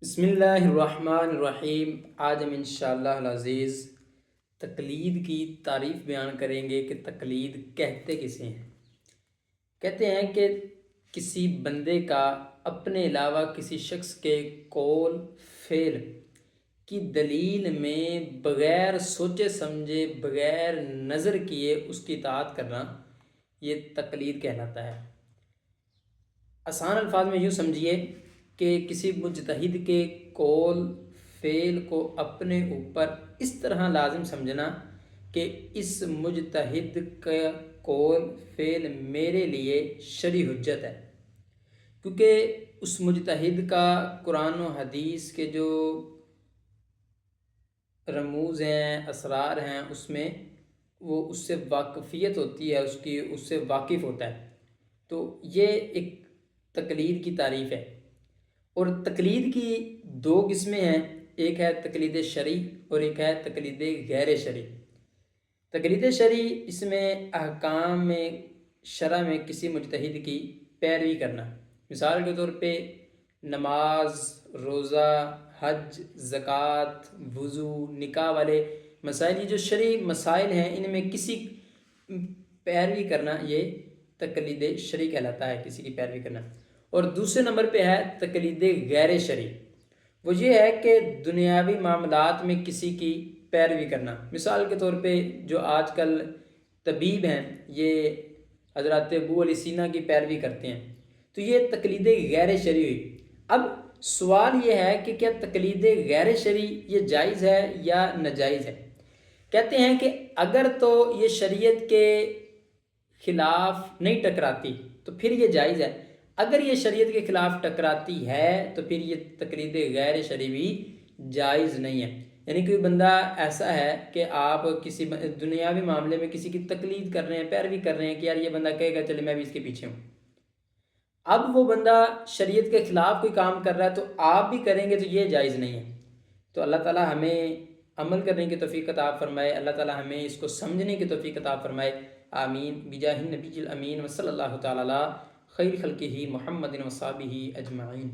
بسم اللہ الرحمن الرحیم۔ آج ہم انشاءاللہ العزیز تقلید کی تعریف بیان کریں گے کہ تقلید کہتے کسے ہیں۔ کہتے ہیں کہ کسی بندے کا اپنے علاوہ کسی شخص کے قول فعل کی دلیل میں بغیر سوچے سمجھے بغیر نظر کیے اس کی اطاعت کرنا، یہ تقلید کہلاتا ہے۔ آسان الفاظ میں یوں سمجھیے کہ کسی مجتہد کے قول فعل کو اپنے اوپر اس طرح لازم سمجھنا کہ اس مجتہد کا قول فعل میرے لیے شرعی حجت ہے، کیونکہ اس مجتہد کا قرآن و حدیث کے جو رموز ہیں، اسرار ہیں، اس میں وہ اس سے واقفیت ہوتی ہے، اس سے واقف ہوتا ہے۔ تو یہ ایک تقلید کی تعریف ہے۔ اور تقلید کی دو قسمیں ہیں، ایک ہے تقلید شرعی اور ایک ہے تقلید غیر شرعی۔ تقلید شرعی اس میں احکام میں شرع میں کسی مجتہد کی پیروی کرنا، مثال کے طور پہ نماز، روزہ، حج، زکوٰۃ، وضو، نکاح والے مسائل، یہ جو شرعی مسائل ہیں ان میں کسی پیروی کرنا، یہ تقلید شرعی کہلاتا ہے، کسی کی پیروی کرنا۔ اور دوسرے نمبر پہ ہے تقلید غیر شرعی، وہ یہ ہے کہ دنیاوی معاملات میں کسی کی پیروی کرنا، مثال کے طور پہ جو آج کل طبیب ہیں یہ حضرت ابو علی سینا کی پیروی کرتے ہیں، تو یہ تقلید غیر شرعی ہوئی۔ اب سوال یہ ہے کہ کیا تقلید غیر شرعی یہ جائز ہے یا ناجائز ہے؟ کہتے ہیں کہ اگر تو یہ شریعت کے خلاف نہیں ٹکراتی تو پھر یہ جائز ہے، اگر یہ شریعت کے خلاف ٹکراتی ہے تو پھر یہ تقلید غیر شرعی بھی جائز نہیں ہے۔ یعنی کوئی بندہ ایسا ہے کہ آپ کسی دنیاوی معاملے میں کسی کی تقلید کر رہے ہیں، پیروی کر رہے ہیں کہ یار یہ بندہ کہے گا چلے میں بھی اس کے پیچھے ہوں، اب وہ بندہ شریعت کے خلاف کوئی کام کر رہا ہے تو آپ بھی کریں گے تو یہ جائز نہیں ہے۔ تو اللہ تعالیٰ ہمیں عمل کرنے کی توفیق عطا فرمائے، اللہ تعالیٰ ہمیں اس کو سمجھنے کی توفیق عطا فرمائے، آمین بجاہ النبی الامین وصلی اللہ تعالیٰ علی خیر خلقہ محمد و صحبہ اجمعین۔